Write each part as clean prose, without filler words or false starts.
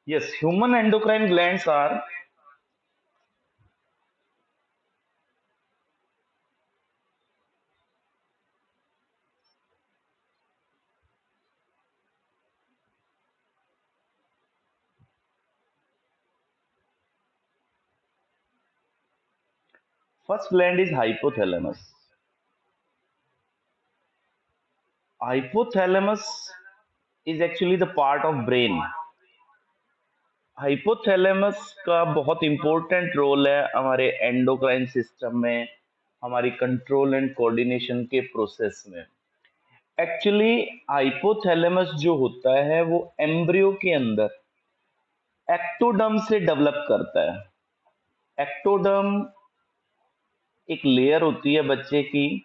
Yes, human endocrine glands are first gland is hypothalamus. Hypothalamus is actually the part of brain. Hypothalamus का बहुत important role है हमारे endocrine system में, हमारी control and coordination के process में। Actually hypothalamus जो होता है वो एम्ब्रियो के अंदर एक्टोडर्म से डेवलप करता है। एक्टोडर्म एक लेयर होती है बच्चे की,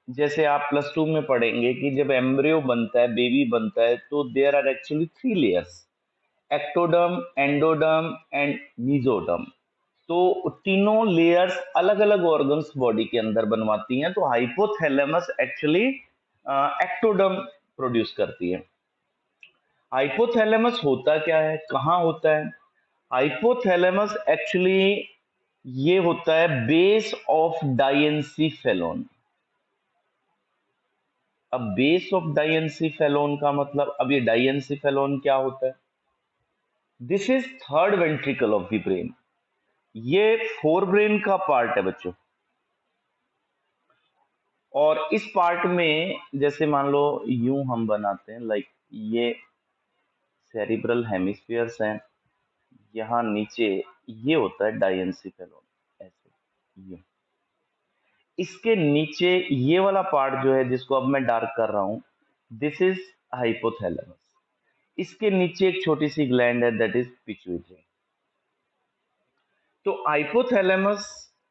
जैसे आप प्लस टू में पढ़ेंगे कि जब एम्ब्रियो बनता है, बेबी बनता है, तो there are actually three layers: ectoderm, endoderm and mesoderm. तो तीनों लेयर्स अलग अलग ऑर्गन्स बॉडी के अंदर बनवाती हैं। तो हाइपोथैलेमस एक्चुअली एक्टोडर्म प्रोड्यूस करती है। हाइपोथैलेमस होता क्या है, कहाँ होता है? हाइपोथैलेमस एक्चुअली ये होता है बेस ऑफ डाइएन्सीफेलोन। अब बेस ऑफ डाइएन्सीफेलोन का मतलब, अब ये डाइएन्सीफेलोन क्या होता है? This is third ventricle of the brain. ये फोर ब्रेन का पार्ट है बच्चों। और इस पार्ट में जैसे मान लो यूं हम बनाते हैं, लाइक ये सेरिब्रल हेमिस्फीयर्स हैं, यहाँ नीचे ये होता है डाइएन्सीफेलोन, ऐसे ये। इसके नीचे ये वाला पार्ट जो है, जिसको अब मैं डार्क कर रहा हूं, दिस इज हाइपोथैलेमस। इसके नीचे एक छोटी सी ग्लैंड है, दैट इज पिट्यूटरी। तो हाइपोथैलेमस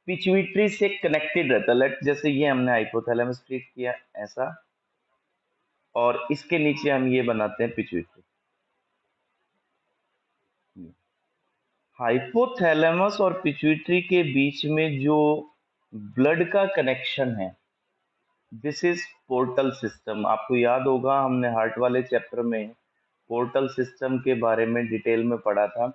पिट्यूटरी से कनेक्टेड रहता है। लेट जैसे ये हमने हाइपोथैलेमस ट्रीट किया ऐसा, और इसके नीचे हम ये बनाते हैं पिट्यूटरी। हाइपोथैलेमस और पिट्यूटरी के बीच में जो ब्लड का कनेक्शन है, दिस इज पोर्टल सिस्टम। आपको याद होगा हमने हार्ट वाले चैप्टर में पोर्टल सिस्टम के बारे में डिटेल में पढ़ा था।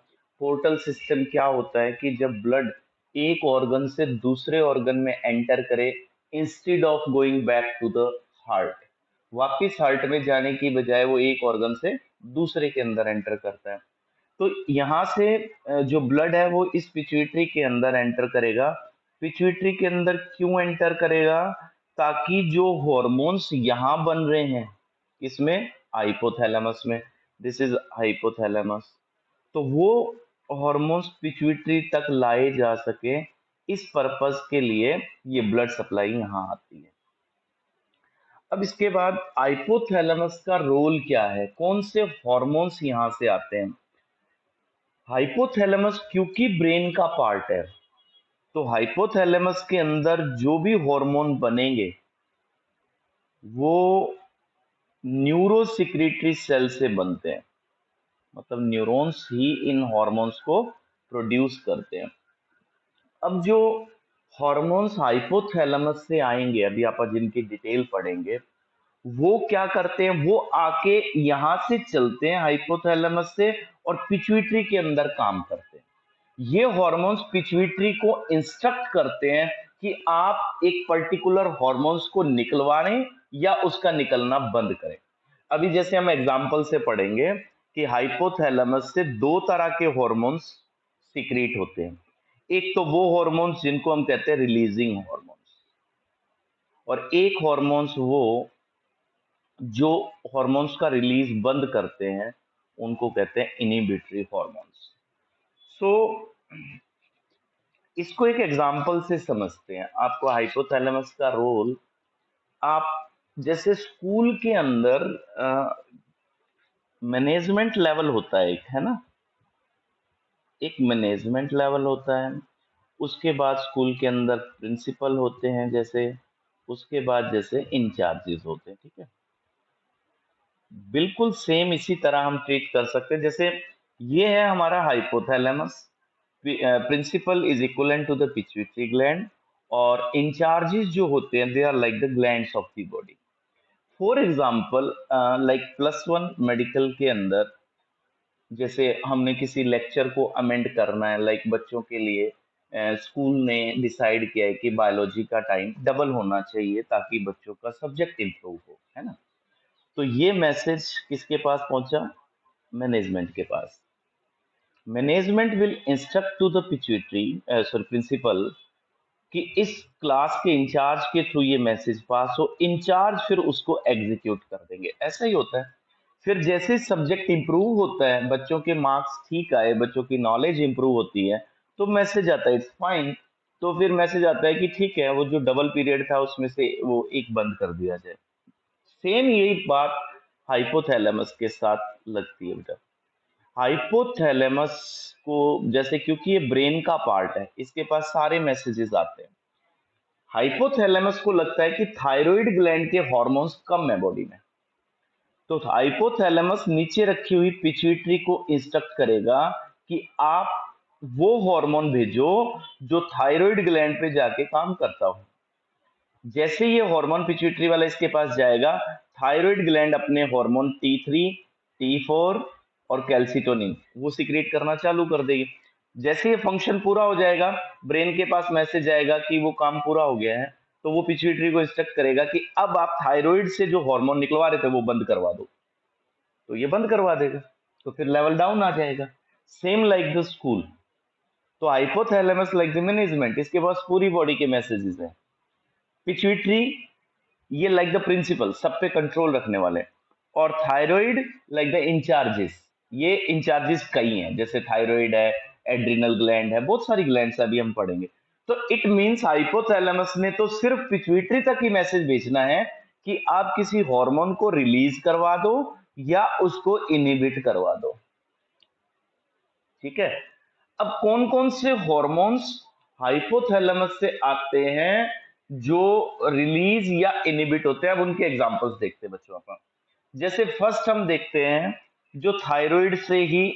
पोर्टल सिस्टम क्या होता है कि जब ब्लड एक ऑर्गन से दूसरे ऑर्गन में एंटर करे, instead of going back to the heart, वापिस हार्ट में जाने की बजाय वो एक ऑर्गन से दूसरे के अंदर एंटर करता है। तो यहाँ से जो ब्लड है वो इस पिट्यूटरी के अंदर एंटर करेगा। पिट्यूटरी के अंदर क्यों एंटर करेगा? ताकि जो हॉर्मोन्स यहाँ बन रहे हैं, इसमें हाइपोथैलेमस में, दिस इज हाइपोथैलेमस, तो वो हॉर्मोन्स पिट्यूटरी तक लाए जा सके। इस पर्पस के लिए ये ब्लड सप्लाई यहाँ आती है। अब इसके बाद हाइपोथैलेमस का रोल क्या है, कौन से हॉर्मोन्स यहाँ से आते हैं? हाइपोथैलेमस क्योंकि ब्रेन का पार्ट है, तो हाइपोथैलेमस के अंदर जो भी हार्मोन बनेंगे वो न्यूरोसिक्रीटरी सेल से बनते हैं। मतलब न्यूरॉन्स ही इन हार्मोन्स को प्रोड्यूस करते हैं। अब जो हार्मोन्स हाइपोथैलेमस से आएंगे, अभी आप जिनकी डिटेल पढ़ेंगे, वो क्या करते हैं, वो आके यहां से चलते हैं हाइपोथैलेमस से और पिट्यूटरी के अंदर काम करते हैं। ये हार्मोन्स पिट्यूटरी को इंस्ट्रक्ट करते हैं कि आप एक पर्टिकुलर हार्मोन्स को निकलवाएं या उसका निकलना बंद करें। अभी जैसे हम एग्जांपल से पढ़ेंगे कि हाइपोथैलेमस से दो तरह के हार्मोन्स सीक्रेट होते हैं। एक तो वो हार्मोन्स जिनको हम कहते हैं रिलीजिंग हार्मोन्स, और एक हार्मोन्स वो जो हार्मोन्स का रिलीज बंद करते हैं, उनको कहते हैं इनहिबिटरी हार्मोन्स। सो इसको एक एग्जाम्पल से समझते हैं। आपको हाइपोथैलेमस का रोल, आप जैसे स्कूल के अंदर मैनेजमेंट लेवल होता है एक, है ना, एक मैनेजमेंट लेवल होता है। उसके बाद स्कूल के अंदर प्रिंसिपल होते हैं, जैसे उसके बाद जैसे इंचार्जेस होते हैं, ठीक है। बिल्कुल सेम इसी तरह हम ट्रीट कर सकते हैं। जैसे ये है हमारा hypothalamus, principal is equivalent to the pituitary gland, और इंचार्जेस जो होते हैं they are like the glands of the body. For example like plus one medical के अंदर जैसे हमने किसी लेक्चर को अमेंड करना है, लाइक बच्चों के लिए स्कूल ने डिसाइड किया है कि बायोलॉजी का टाइम डबल होना चाहिए ताकि बच्चों का सब्जेक्ट इंप्रूव हो, है ना। तो ये मैसेज किसके पास पहुंचा? मैनेजमेंट के पास। Management will instruct to the pituitary, sorry principal, कि इस क्लास के इंचार्ज के थ्रू ये मैसेज पास हो, इंचार्ज फिर उसको एग्जीक्यूट कर देंगे। ऐसा ही होता है। फिर जैसे सब्जेक्ट इंप्रूव होता है, बच्चों के मार्क्स ठीक आए, बच्चों की नॉलेज इंप्रूव होती है, तो मैसेज आता है इट्स फाइन। तो फिर मैसेज आता है कि ठीक है, वो जो डबल पीरियड था उसमें से वो एक बंद कर दिया जाए। सेम यही बात हाइपोथैलेमस के साथ लगती है बेटा। हाइपोथैलेमस को, जैसे क्योंकि ये ब्रेन का पार्ट है, इसके पास सारे मैसेजेस आते हैं। हाइपोथैलेमस को लगता है कि थायराइड ग्लैंड के हार्मोन्स कम है बॉडी में, तो हाइपोथैलेमस नीचे रखी हुई पिट्यूटरी को इंस्ट्रक्ट करेगा कि आप वो हार्मोन भेजो जो थायराइड ग्लैंड पे जाके काम करता हो। जैसे ये हार्मोन पिट्यूटरी वाला इसके पास जाएगा, थायराइड ग्लैंड अपने हार्मोन T3, T4 और कैल्सिटोनिन वो सीक्रेट करना चालू कर देगी। जैसे ये फंक्शन पूरा हो जाएगा, ब्रेन के पास मैसेज आएगा कि वो काम पूरा हो गया है, तो वो पिट्यूटरी को इंस्ट्रक्ट करेगा कि अब आप थायराइड से जो हार्मोन निकलवा रहे थे वो बंद करवा दो। तो ये बंद करवा देगा, तो फिर लेवल डाउन आ जाएगा। Same like the school. तो हाइपोथैलेमस लाइक द मैनेजमेंट, इसके पास पूरी बॉडी के मैसेजेस हैं। पिट्यूटरी ये लाइक द प्रिंसिपल, सब पे कंट्रोल रखने वाले। और थायराइड लाइक द इंचार्जेस, ये इंचार्जेस कई हैं, जैसे थायराइड है, एड्रिनल ग्लैंड है, बहुत सारी ग्लैंड्स अभी हम पढ़ेंगे। तो इट मींस हाइपोथैलेमस ने तो सिर्फ पिट्यूटरी तक ही मैसेज भेजना है कि आप किसी हार्मोन को रिलीज करवा दो या उसको इनहिबिट करवा दो। ठीक है। अब कौन कौन से हार्मोन्स हाइपोथैलेमस से आते हैं जो रिलीज या इनहिबिट होते हैं, अब उनके एग्जांपल्स देखते हैं बच्चों अपन। जैसे फर्स्ट हम देखते हैं जो थायराइड से ही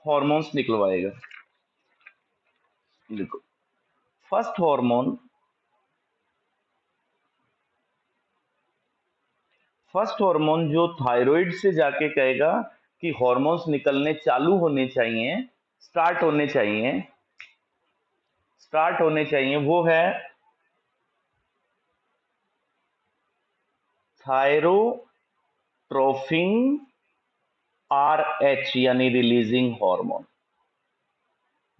हार्मोन्स निकलवाएगा। देखो, फर्स्ट हार्मोन, जो थायराइड से जाके कहेगा कि हार्मोन्स निकलने चालू होने चाहिए, स्टार्ट होने चाहिए, वो है थायरोट्रोफिन RH यानी रिलीजिंग हार्मोन।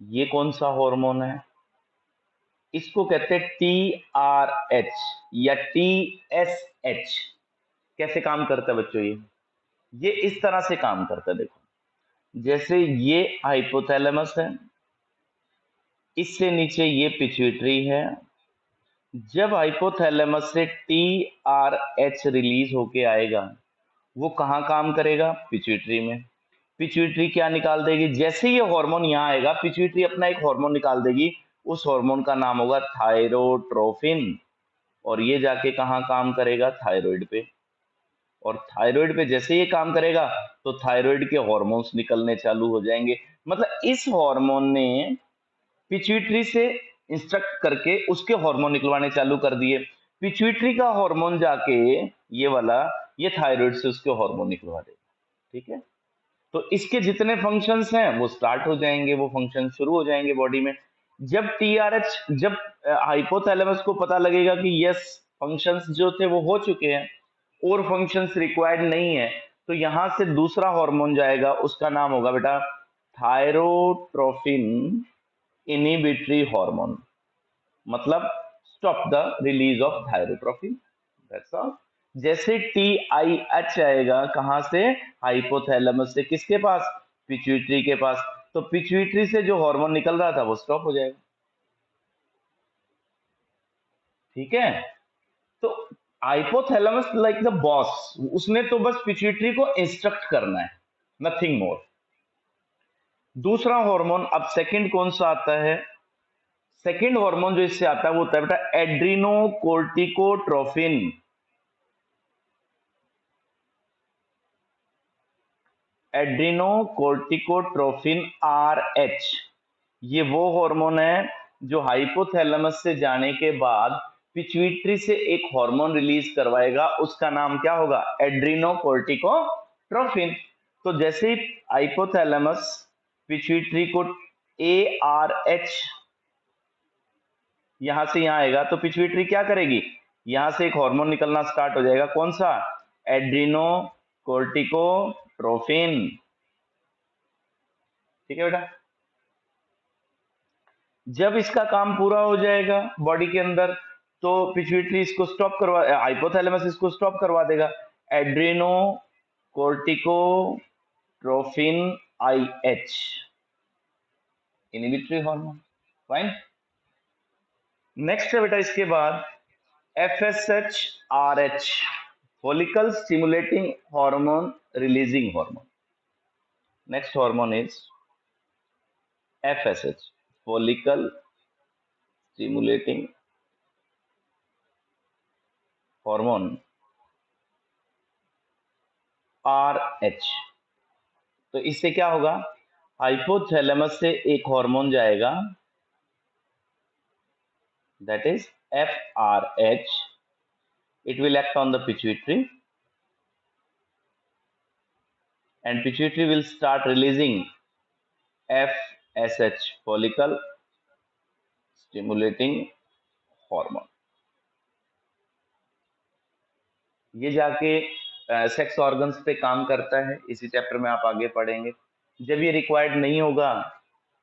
ये कौन सा हार्मोन है? इसको कहते हैं TRH या TSH। कैसे काम करता है बच्चों? ये इस तरह से काम करता है। देखो, जैसे ये हाइपोथैलेमस है, इससे नीचे ये पिट्यूटरी है। जब हाइपोथैलेमस से TRH रिलीज होके आएगा, वो कहाँ काम करेगा? पिट्यूटरी में। पिट्यूटरी क्या निकाल देगी? जैसे ये हार्मोन यहाँ आएगा, पिट्यूटरी अपना एक हार्मोन निकाल देगी, उस हार्मोन का नाम होगा थायरोट्रोफिन, और ये जाके कहाँ काम करेगा? थायराइड पे। और थायराइड पे जैसे ये काम करेगा तो थायराइड के हार्मोन्स निकलने चालू हो जाएंगे। मतलब इस हार्मोन ने पिट्यूटरी से इंस्ट्रक्ट करके उसके हार्मोन निकलवाने चालू कर दिए। पिट्यूटरी का हार्मोन जाके ये वाला, ये थायराइड से उसके हार्मोन निकलवा देगा। ठीक है। तो इसके जितने फंक्शंस हैं वो स्टार्ट हो जाएंगे, वो फंक्शन शुरू हो जाएंगे बॉडी में। जब TRH, जब हाइपोथैलेमस को पता लगेगा कि यस फंक्शंस जो थे वो हो चुके हैं और फंक्शंस रिक्वायर्ड नहीं है, तो यहां से दूसरा हार्मोन जाएगा, उसका नाम होगा बेटा थायरोट्रोफिन इनहिबिटरी हार्मोन। मतलब stop the release of thyrotrophin, that's all. जैसे TIH आएगा, कहां से? हाइपोथैलेमस से। किसके पास? पिट्यूटरी के पास। तो पिट्यूटरी से जो हार्मोन निकल रहा था वो स्टॉप हो जाएगा। ठीक है। तो हाइपोथैलेमस लाइक द बॉस, उसने तो बस पिट्यूटरी को इंस्ट्रक्ट करना है, नथिंग मोर। दूसरा हार्मोन, अब सेकंड कौन सा आता है? सेकंड हार्मोन जो इससे आता है वो होता है बेटा एड्रीनोकोर्टिकोट्रोफिन। एड्रीनोकोर्टिकोट्रोफिन RH, ये वो हार्मोन है जो हाइपोथैलेमस से जाने के बाद पिट्यूटरी से एक हार्मोन रिलीज करवाएगा, उसका नाम क्या होगा? एड्रीनोकोर्टिकोट्रोफिन। तो जैसे ही हाइपोथैलेमस पिट्यूटरी को ARH यहां से यहां आएगा, तो पिट्यूटरी क्या करेगी, यहां से एक हार्मोन निकलना स्टार्ट हो जाएगा, कौन सा, एड्रीनो कोर्टिकोट्रोफिन। ठीक है बेटा। जब इसका काम पूरा हो जाएगा बॉडी के अंदर, तो पिट्यूटरी इसको स्टॉप करवा, हाइपोथैलेमस इसको स्टॉप करवा देगा, adrenocorticotrophin IH, inhibitory hormone. Fine. Next है बेटा इसके बाद FSH-RH, follicle stimulating hormone releasing hormone. Next hormone is FSH, follicle stimulating hormone RH। तो इससे क्या होगा, हाइपोथैलेमस से एक हार्मोन जाएगा, that is FRH, it will act on the pituitary and pituitary will start releasing FSH, follicle stimulating hormone। ये जाके sex organs पे काम करता है, इसी चैप्टर में आप आगे पढ़ेंगे। जब ये रिक्वायर्ड नहीं होगा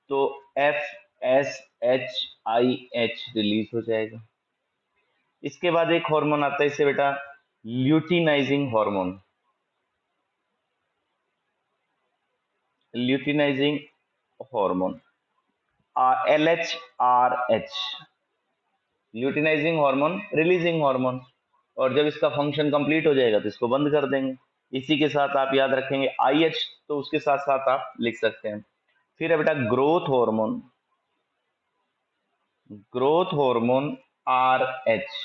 तो FSH-IH रिलीज हो जाएगा। इसके बाद एक हार्मोन आता है इससे बेटा, luteinizing hormone, luteinizing hormone LHRH, luteinizing hormone releasing hormone. और जब इसका फंक्शन कंप्लीट हो जाएगा तो इसको बंद कर देंगे। इसी के साथ आप याद रखेंगे IH, तो उसके साथ साथ आप लिख सकते हैं। फिर है बेटा growth hormone, growth hormone RH,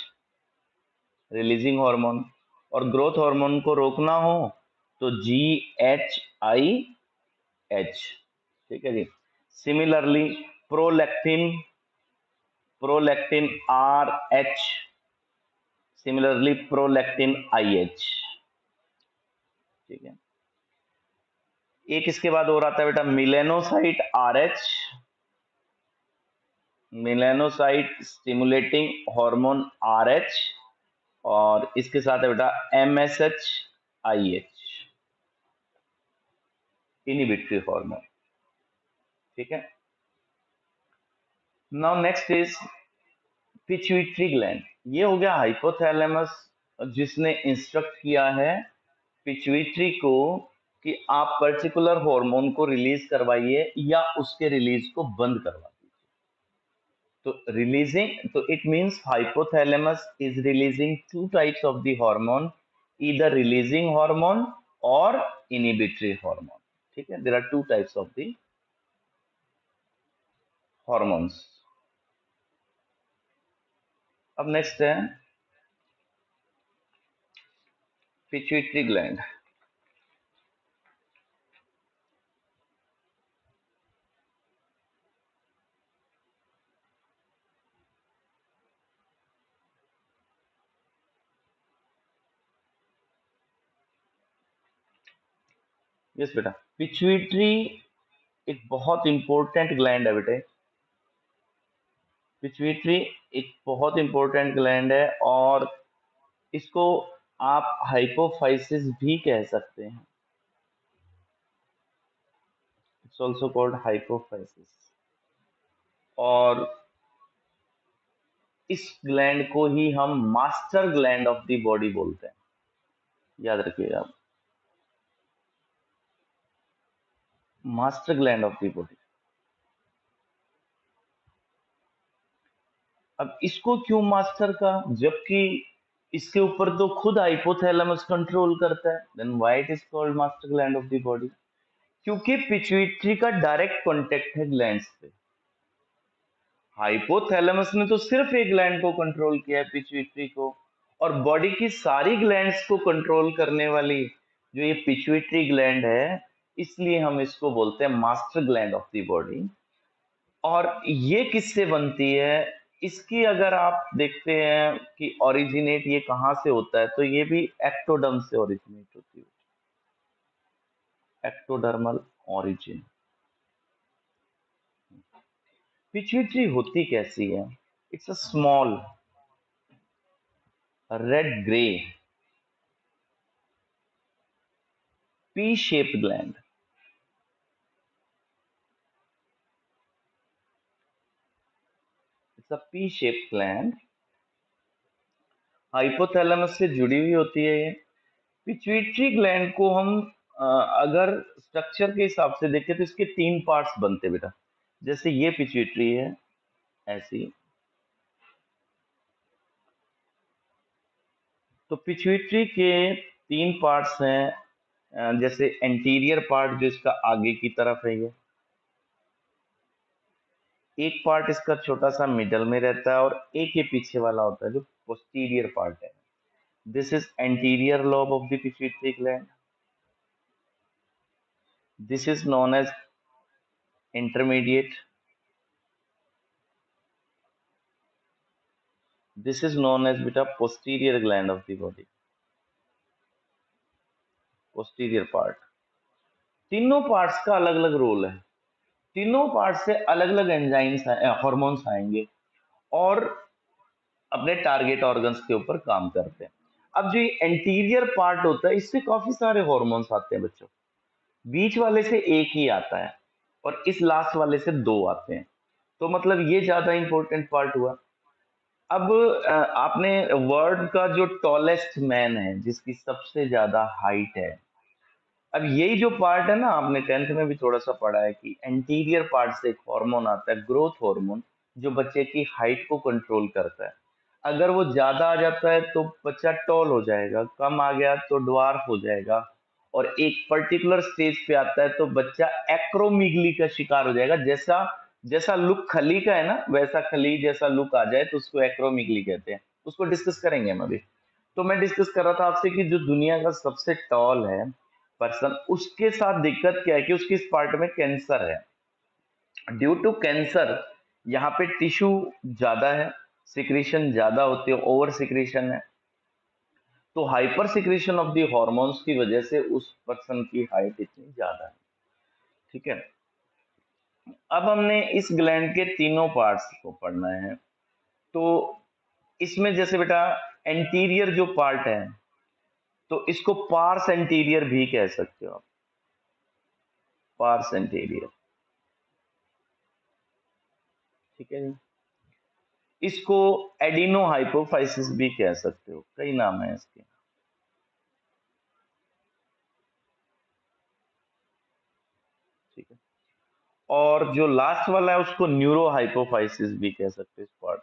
releasing hormone. और ग्रोथ हार्मोन को रोकना हो तो GHIH। ठीक है जी। Similarly prolactin, prolactin RH, similarly prolactin IH। ठीक है। एक इसके बाद और आता है बेटा melanocyte RH, melanocyte stimulating hormone RH, और इसके साथ है बेटा MSH-IH, इनहिबिटरी हार्मोन। ठीक है। Now next is pituitary gland. ये हो गया हाइपोथैलेमस जिसने इंस्ट्रक्ट किया है पिट्यूटरी को कि आप पर्टिकुलर हार्मोन को रिलीज करवाइए या उसके रिलीज को बंद करवा दीजिए। तो रिलीजिंग, तो it means hypothalamus is releasing two types of the hormone, either releasing hormone और इनहिबिटरी हार्मोन। ठीक है, there are two types of the hormones. अब नेक्स्ट है पिट्यूटरी ग्लैंड। यस बेटा, पिट्यूटरी एक बहुत इंपॉर्टेंट ग्लैंड है बेटे। पिट्यूटरी एक बहुत इंपॉर्टेंट ग्लैंड है और इसको आप हाइपोफाइसिस भी कह सकते हैं। It's also called hypophysis. और इस ग्लैंड को ही हम master gland of the body बोलते हैं, याद रखिएगा, master gland of the body. अब इसको क्यों मास्टर का, जबकि इसके ऊपर तो खुद हाइपोथैलेमस कंट्रोल करता है, then why it is called master gland of the body? क्योंकि पिट्यूटरी का डायरेक्ट कांटेक्ट है ग्लैंड्स पे। हाइपोथैलेमस ने तो सिर्फ एक ग्लैंड को कंट्रोल किया है, पिट्यूटरी को, और बॉडी की सारी ग्लैंड्स को कंट्रोल करने वाली जो ये पिट्यूटरी ग्लैंड है, इसलिए हम इसको बोलते हैं master gland of the body. और ये किससे बनती है, इसकी अगर आप देखते हैं कि ओरिजिनेट ये कहां से होता है, तो ये भी एक्टोडर्म से ओरिजिनेट होती है। Ectodermal origin. पिट्यूटरी होती कैसी है? It's a small red grey P shaped gland. It's a P shaped gland, hypothalamus से जुड़ी हुई होती है ये। पिट्यूटरी ग्लैंड को हम अगर स्ट्रक्चर के हिसाब से देखें तो इसके 3 पार्ट्स बनते हैं बेटा। जैसे ये पिट्यूटरी है ऐसी, तो पिट्यूटरी के 3 पार्ट्स हैं। जैसे एंटीरियर पार्ट जो इसका आगे की तरफ है, ये एक पार्ट इसका छोटा सा मिडल में रहता है और एक ये पीछे वाला होता है जो पोस्टीरियर पार्ट है। This is anterior lobe of the pituitary gland. This is known as intermediate. This is known as beta posterior gland of the body, posterior part. तीनों पार्ट्स का अलग अलग रोल है। तीनों पार्ट से अलग अलग एंजाइम्स हार्मोन्स आएंगे और अपने टारगेट ऑर्गन्स के ऊपर काम करते हैं। अब जो एंटीरियर पार्ट होता है इससे काफी सारे हार्मोन्स आते हैं बच्चों। बीच वाले से एक ही आता है और इस लास्ट वाले से 2 आते हैं, तो मतलब ये ज्यादा इंपॉर्टेंट पार्ट हुआ। अब आपने वर्ल्ड का जो टॉलेस्ट मैन है, जिसकी सबसे ज्यादा हाइट है, अब यही जो पार्ट है ना, आपने 10th में भी थोड़ा सा पढ़ा है कि एंटीरियर पार्ट से एक हार्मोन आता है, ग्रोथ हार्मोन, जो बच्चे की हाइट को कंट्रोल करता है। अगर वो ज्यादा आ जाता है तो बच्चा टॉल हो जाएगा, कम आ गया तो ड्वार्फ हो जाएगा, और एक पर्टिकुलर स्टेज पे आता है तो बच्चा एक्रोमिगली का शिकार हो जाएगा। जैसा जैसा लुक खली का है ना, वैसा खली जैसा लुक आ जाए तो उसको एक्रोमिगली कहते हैं। उसको डिस्कस करेंगे हम अभी। तो मैं डिस्कस कर रहा था आपसे कि जो दुनिया का सबसे टॉल है पर्सन, उसके साथ दिक्कत क्या है कि उसकी इस पार्ट में कैंसर है। ड्यू टू कैंसर यहाँ पे टिश्यू ज्यादा है, सिक्रीशन ज्यादा होती है, ओवर सिक्रीशन है, तो hyper secretion of the hormones की वजह से उस पर्सन की हाइट इतनी ज्यादा है। ठीक है। अब हमने इस ग्लैंड के तीनों पार्ट्स को पढ़ना है। तो इसमें जैसे बेटा एंटीरियर जो पार्ट है, तो इसको पार्स एंटीरियर भी कह सकते हो आप, पार्स एंटीरियर। ठीक है जी। इसको एडिनो हाइपोफाइसिस भी कह सकते हो, कई नाम है इसके। ठीक है। और जो लास्ट वाला है उसको न्यूरो हाइपोफाइसिस भी कह सकते हो इस पार्ट।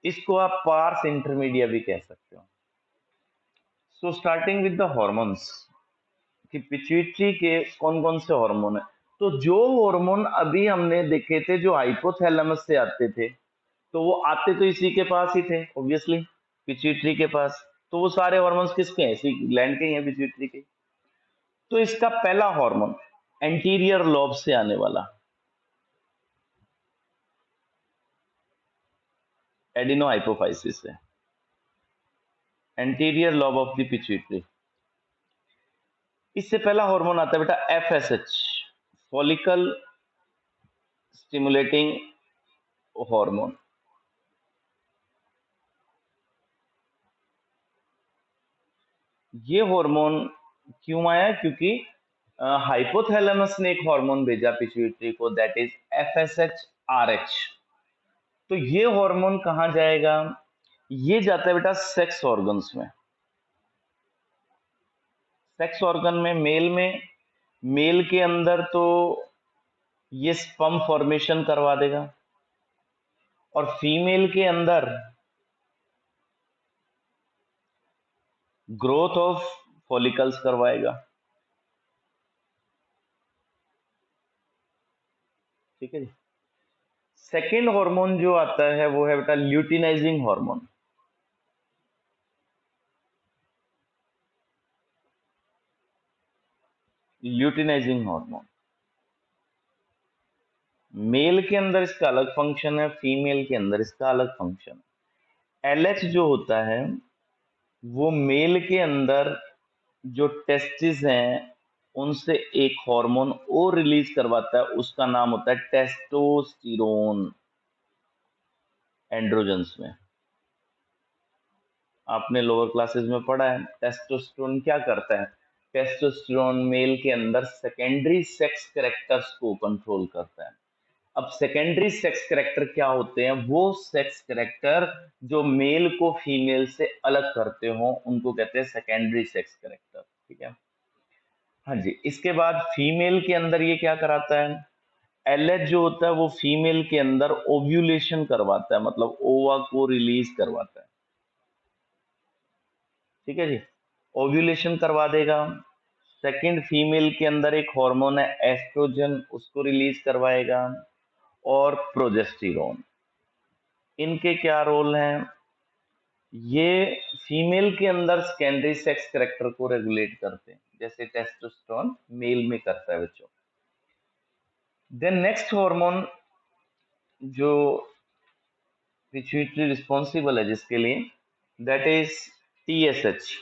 इसको आप पार्स इंटरमीडिया भी कह सकते हो। So starting with the hormones, कि पिट्यूटरी के कौन कौन से हार्मोन है। तो जो हार्मोन अभी हमने देखे थे जो हाइपोथैलेमस से आते थे, तो वो आते तो इसी के पास ही थे ऑब्वियसली, पिट्यूटरी के पास। तो वो सारे हार्मोन्स किसके हैं? इसी ग्लैंड के ही हैं, पिट्यूटरी के। तो इसका पहला हार्मोन एंटीरियर लोब से आने वाला एडिनो हाइपोफाइसिस है, anterior lobe of the pituitary. इससे पहला हार्मोन आता है बेटा एफएसएच, फॉलिकल स्टिमुलेटिंग हार्मोन। ये हार्मोन क्यों आया? क्योंकि हाइपोथैलेमस ने एक हार्मोन भेजा पिट्यूटरी को, दैट इज एफएसएच आरएच। तो ये हार्मोन कहाँ जाएगा? ये जाता है बेटा सेक्स ऑर्गन्स में। सेक्स ऑर्गन में, मेल के अंदर तो ये स्पर्म फॉर्मेशन करवा देगा, और फीमेल के अंदर ग्रोथ ऑफ फॉलिकल्स करवाएगा। ठीक है जी। सेकेंड हार्मोन जो आता है वो है बेटा luteinizing hormone. Luteinizing hormone mail के अंदर इसका अलग फंक्शन है, फीमेल के अंदर इसका अलग फंक्शन है। एलएच जो होता है वो मेल के अंदर जो टेस्टिस हैं उनसे एक हार्मोन और रिलीज करवाता है, उसका नाम होता है टेस्टोस्टेरोन। एंड्रोजन्स में आपने लोअर क्लासेस में पढ़ा है। टेस्टोस्टेरोन क्या करता है? टेस्टोस्टेरोन मेल के अंदर सेकेंडरी सेक्स कैरेक्टर्स को कंट्रोल करता है। अब सेकेंडरी सेक्स कैरेक्टर क्या होते हैं? वो सेक्स कैरेक्टर जो मेल को फीमेल से अलग करते हो उनको कहते हैं सेकेंडरी सेक्स कैरेक्टर। ठीक है। हाँ जी। इसके बाद फीमेल के अंदर ये क्या कराता है? एलएच जो होता है वो फीमेल के अंदर ओव्यूलेशन करवाता है, मतलब ओवा को रिलीज करवाता है। ठीक है जी। ओव्यूलेशन करवा देगा। सेकंड, फीमेल के अंदर एक हार्मोन है एस्ट्रोजन, उसको रिलीज करवाएगा। और प्रोजेस्टेरोन, इनके क्या रोल हैं? ये फीमेल के अंदर सेकेंडरी सेक्स कैरेक्टर को रेगुलेट करते हैं, जैसे टेस्टोस्टेरोन मेल में करता है बच्चों। देन नेक्स्ट हार्मोन जो पिट्यूटरी रिस्पॉन्सिबल है जिसके लिए, that is TSH,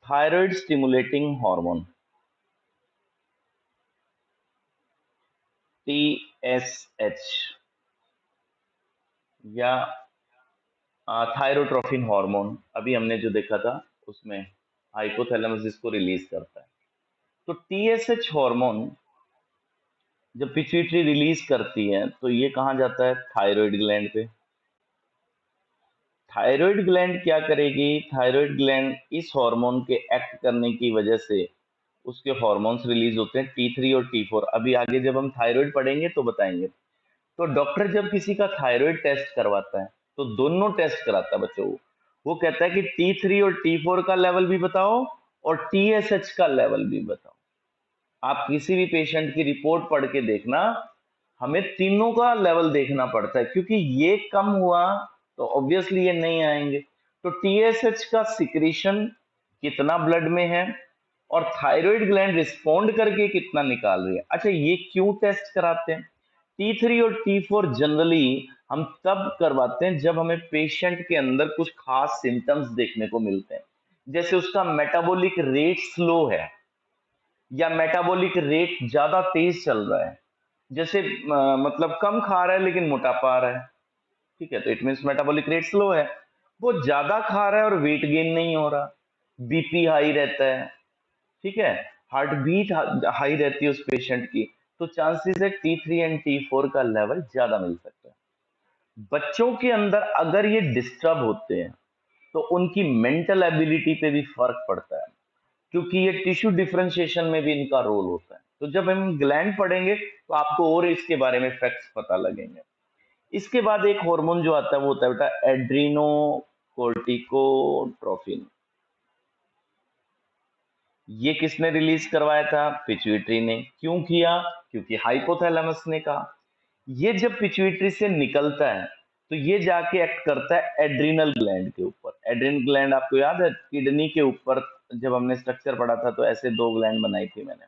thyroid stimulating hormone. TSH या थायरोट्रोफिन हार्मोन, अभी हमने जो देखा था उसमें हाइपोथैलेमस इसको रिलीज करता है। तो टीएसएच हार्मोन जब पिट्यूटरी रिलीज करती है तो ये कहाँ जाता है? थायराइड ग्लैंड पे। थायराइड ग्लैंड क्या करेगी? थायराइड ग्लैंड इस हार्मोन के एक्ट करने की वजह से उसके हार्मोन्स रिलीज होते हैं T3 और T4। अभी आगे जब हम थायराइड पढ़ेंगे तो बताएंगे। तो डॉक्टर जब किसी का थायराइड टेस्ट करवाता है तो दोनों टेस्ट कराता है बच्चों को। वो कहता है कि T3 और T4 का लेवल भी बताओ और TSH का लेवल भी बताओ। आप किसी भी पेशेंट की रिपोर्ट पढ़ के देखना, हमें तीनों का लेवल देखना पड़ता है, क्योंकि ये कम हुआ तो ऑब्वियसली ये नहीं आएंगे। तो टीएसएच का सिक्रीशन कितना ब्लड में है और थायराइड ग्लैंड रिस्पॉन्ड करके कितना निकाल रही है। अच्छा, ये क्यों टेस्ट कराते हैं? T3 और T4 जनरली हम तब करवाते हैं जब हमें पेशेंट के अंदर कुछ खास सिम्टम्स देखने को मिलते हैं, जैसे उसका मेटाबॉलिक रेट स्लो है या मेटाबॉलिक रेट ज्यादा तेज चल रहा है, जैसे मतलब कम खा रहा है लेकिन मोटापा आ रहा है। ठीक है, तो it means metabolic rate slow है। वो ज्यादा खा रहा है और वेट गेन नहीं हो रहा, बीपी हाई रहता है। ठीक है, हार्ट बीट हाई रहती है उस पेशेंट की, तो चांसेस है T3 एंड T4 का लेवल ज्यादा मिल सकता है। बच्चों के अंदर अगर ये डिस्टर्ब होते हैं तो उनकी मेंटल एबिलिटी पे भी फर्क पड़ता है, क्योंकि ये टिश्यू डिफरेंशिएशन में भी इनका रोल होता है। तो जब हम ग्लैंड पढ़ेंगे तो आपको और इसके बारे में फैक्ट्स पता लगेंगे। इसके बाद एक हार्मोन जो आता है वो होता है बेटा एड्रीनो कोर्टिकोट्रोफिन। ये किसने रिलीज करवाया था? पिट्यूटरी ने। क्यों किया? क्योंकि हाइपोथैलेमस ने कहा। ये जब पिट्यूटरी से निकलता है तो ये जाके एक्ट करता है एड्रिनल ग्लैंड के ऊपर। एड्रिनल ग्लैंड आपको याद है किडनी के ऊपर जब हमने स्ट्रक्चर पढ़ा था तो ऐसे दो ग्लैंड बनाई थी मैंने,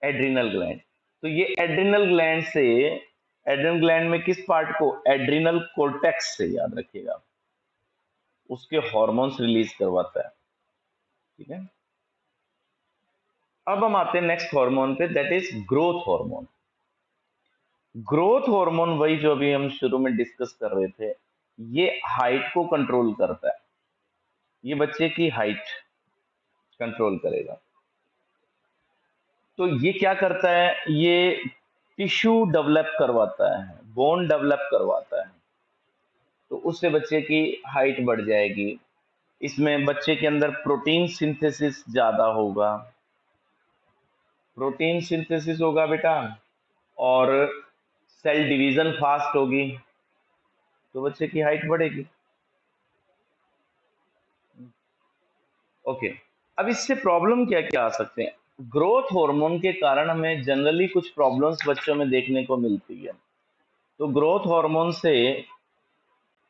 एड्रिनल ग्लैंड। तो ये एड्रिनल ग्लैंड से, एड्रिनल ग्लैंड में किस पार्ट को? एड्रिनल कोर्टेक्स से, याद रखिएगा, उसके हॉर्मोन्स रिलीज करवाता है। ठीक है। अब हम आते हैं नेक्स्ट हार्मोन पे, that is growth hormone. Growth hormone वही जो अभी हम शुरू में डिस्कस कर रहे थे, ये हाइट को कंट्रोल करता है। ये बच्चे की हाइट कंट्रोल करेगा। तो ये क्या करता है? ये टिश्यू डेवलप करवाता है, बोन डेवलप करवाता है, तो उससे बच्चे की हाइट बढ़ जाएगी। इसमें बच्चे के अंदर प्रोटीन सिंथेसिस ज्यादा होगा, प्रोटीन सिंथेसिस होगा बेटा, और सेल डिवीजन फास्ट होगी, तो बच्चे की हाइट बढ़ेगी। ओके। अब इससे प्रॉब्लम क्या क्या आ सकते हैं? ग्रोथ हार्मोन के कारण हमें जनरली कुछ प्रॉब्लम्स बच्चों में देखने को मिलती है। तो ग्रोथ हार्मोन से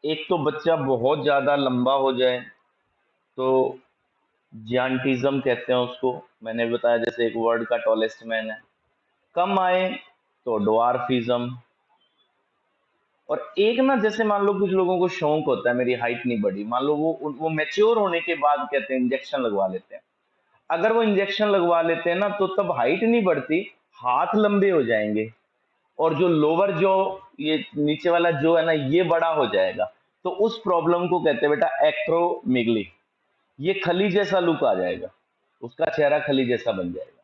एक तो बच्चा बहुत ज्यादा लंबा हो जाए तो जियांटिज्म कहते हैं उसको, मैंने बताया जैसे एक वर्ल्ड का टॉलेस्ट मैन है। कम आए तो ड्वार्फिज्म, और एक ना, जैसे मान लो कुछ लोगों को शौक होता है मेरी हाइट नहीं बढ़ी, मान लो वो मैच्योर होने के बाद कहते हैं इंजेक्शन लगवा लेते हैं। अगर वो इंजेक्शन लगवा लेते हैं ना, तो तब हाइट नहीं बढ़ती, हाथ लंबे हो जाएंगे, और जो लोअर जो, ये नीचे वाला जो है ना, ये बड़ा हो जाएगा। तो उस प्रॉब्लम को कहते हैं बेटा एक्रोमिगली। ये खली जैसा लुक आ जाएगा, उसका चेहरा खली जैसा बन जाएगा।